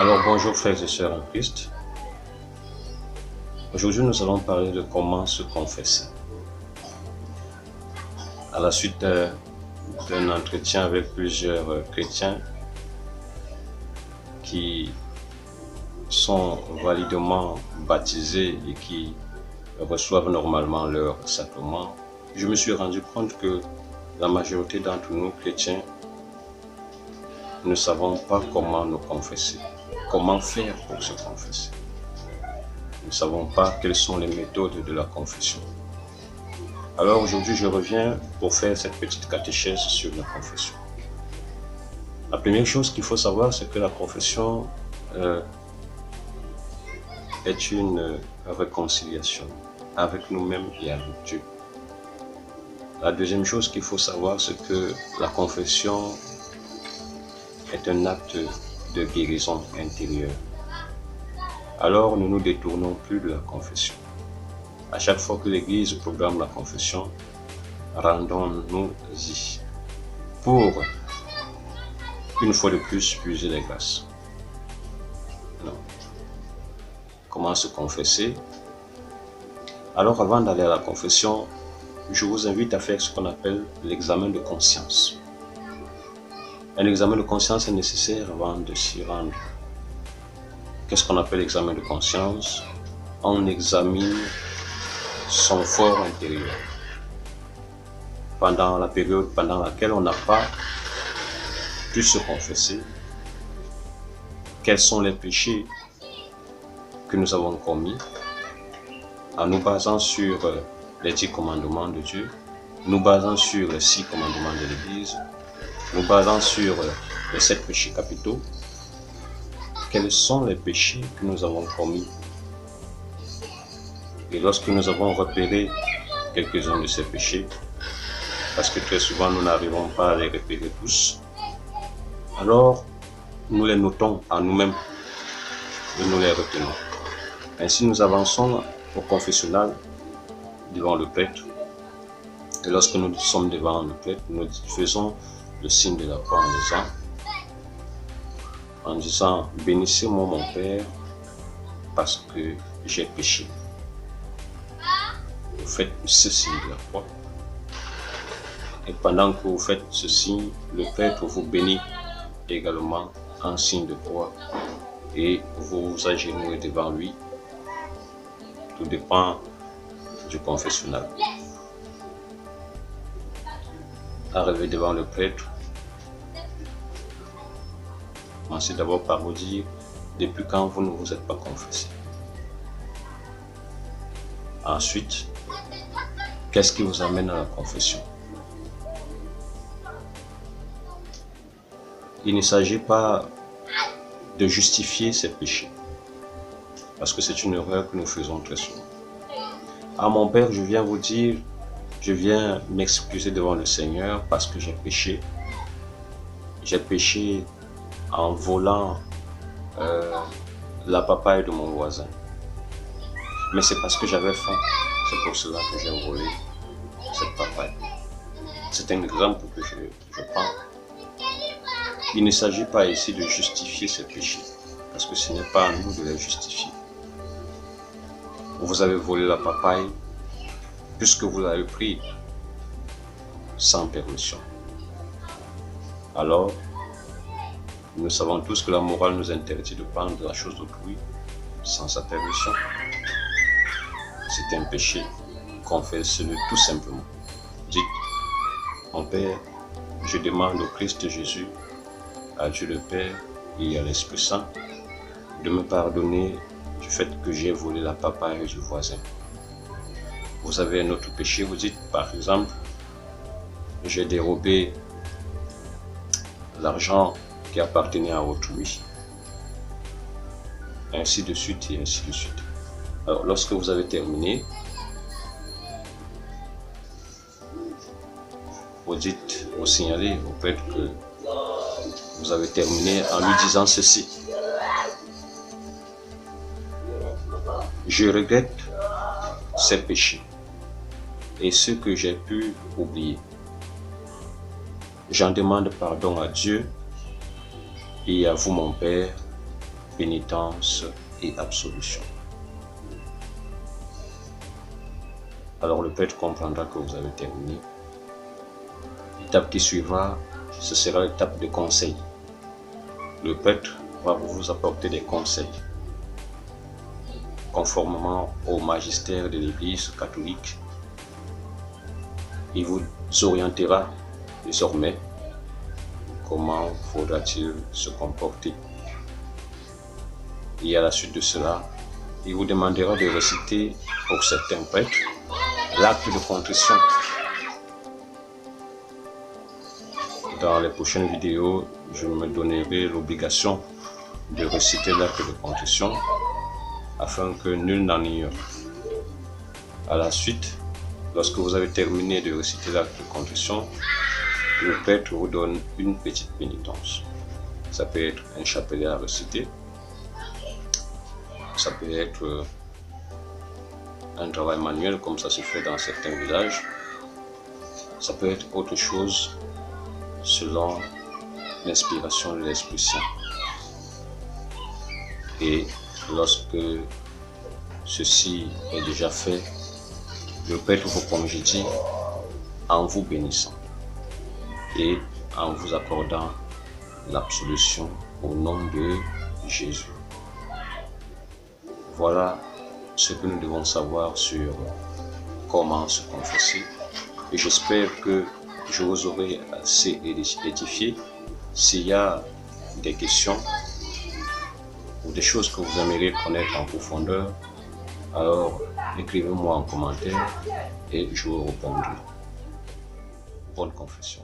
Alors bonjour frères et sœurs en Christ. Aujourd'hui nous allons parler de comment se confesser. À la suite d'un entretien avec plusieurs chrétiens qui sont validement baptisés et qui reçoivent normalement leur sacrement, je me suis rendu compte que la majorité d'entre nous chrétiens ne savons pas comment nous confesser, comment faire pour se confesser. Nous ne savons pas quelles sont les méthodes de la confession. Alors aujourd'hui, je reviens pour faire cette petite catéchèse sur la confession. La première chose qu'il faut savoir, c'est que la confession est une réconciliation avec nous-mêmes et avec Dieu. La deuxième chose qu'il faut savoir, c'est que la confession est un acte de guérison intérieure. Alors nous ne nous détournons plus de la confession. À chaque fois que l'Église programme la confession, rendons-nous-y pour, une fois de plus, puiser les grâces. Non. Comment se confesser? Alors avant d'aller à la confession, je vous invite à faire ce qu'on appelle l'examen de conscience. Un examen de conscience est nécessaire avant de s'y rendre. Qu'est-ce qu'on appelle l'examen de conscience? On examine son fort intérieur. Pendant la période pendant laquelle on n'a pas pu se confesser, quels sont les péchés que nous avons commis en nous basant sur les 10 commandements de Dieu, nous basant sur les 6 commandements de l'Église, nous basant sur les 7 péchés capitaux. Quels sont les péchés que nous avons commis? Et lorsque nous avons repéré quelques-uns de ces péchés, parce que très souvent nous n'arrivons pas à les repérer tous, alors nous les notons en nous-mêmes et nous les retenons. Ainsi nous avançons au confessionnal devant le prêtre. Et lorsque nous sommes devant le prêtre, nous faisons le signe de la croix en disant bénissez-moi mon Père parce que j'ai péché. Vous faites ce signe de la croix. Et pendant que vous faites ce signe, le prêtre vous bénit également en signe de croix et vous vous agenouillez devant lui. Tout dépend du confessionnal. Arrivé devant le prêtre, commencez d'abord par vous dire depuis quand vous ne vous êtes pas confessé. Ensuite, qu'est-ce qui vous amène à la confession? Il ne s'agit pas de justifier ses péchés, parce que c'est une erreur que nous faisons très souvent. Ah mon Père, je viens vous dire, je viens m'excuser devant le Seigneur parce que j'ai péché. J'ai péché en volant la papaye de mon voisin. Mais c'est parce que j'avais faim, c'est pour cela que j'ai volé cette papaye. C'est un exemple que je prends. Il ne s'agit pas ici de justifier ces péchés, parce que ce n'est pas à nous de les justifier. Vous avez volé la papaye puisque vous l'avez pris sans permission. Alors, nous savons tous que la morale nous interdit de prendre la chose d'autrui sans sa permission. C'est un péché. Confessez-le tout simplement. Dites, mon Père, je demande au Christ Jésus, à Dieu le Père et à l'Esprit Saint, de me pardonner du fait que j'ai volé la papaye du voisin. Vous avez un autre péché, vous dites par exemple, j'ai dérobé l'argent qui appartenait à autrui. Ainsi de suite et ainsi de suite. Alors lorsque vous avez terminé, vous dites, vous signalez au prêtre que vous avez terminé en lui disant ceci. Je regrette ces péchés et ceux que j'ai pu oublier. J'en demande pardon à Dieu et à vous, mon Père, pénitence et absolution. Alors le prêtre comprendra que vous avez terminé. L'étape qui suivra, ce sera l'étape de conseil. Le prêtre va vous apporter des conseils conformément au magistère de l'Église catholique. Il vous orientera désormais comment faudra-t-il se comporter. Et à la suite de cela, il vous demandera de réciter pour certains prêtres l'acte de contrition. Dans les prochaines vidéos, je me donnerai l'obligation de réciter l'acte de contrition afin que nul n'en ignore. À la suite, lorsque vous avez terminé de réciter l'acte de contrition, le prêtre vous donne une petite pénitence. Ça peut être un chapelet à réciter, ça peut être un travail manuel comme ça se fait dans certains villages, ça peut être autre chose selon l'inspiration de l'Esprit Saint. Et lorsque ceci est déjà fait, le prêtre vous congédie en vous bénissant et en vous accordant l'absolution au nom de Jésus. Voilà ce que nous devons savoir sur comment se confesser. Et j'espère que je vous aurai assez édifié. S'il y a des questions ou des choses que vous aimeriez connaître en profondeur, alors écrivez-moi en commentaire et je vous répondrai. Bonne confession.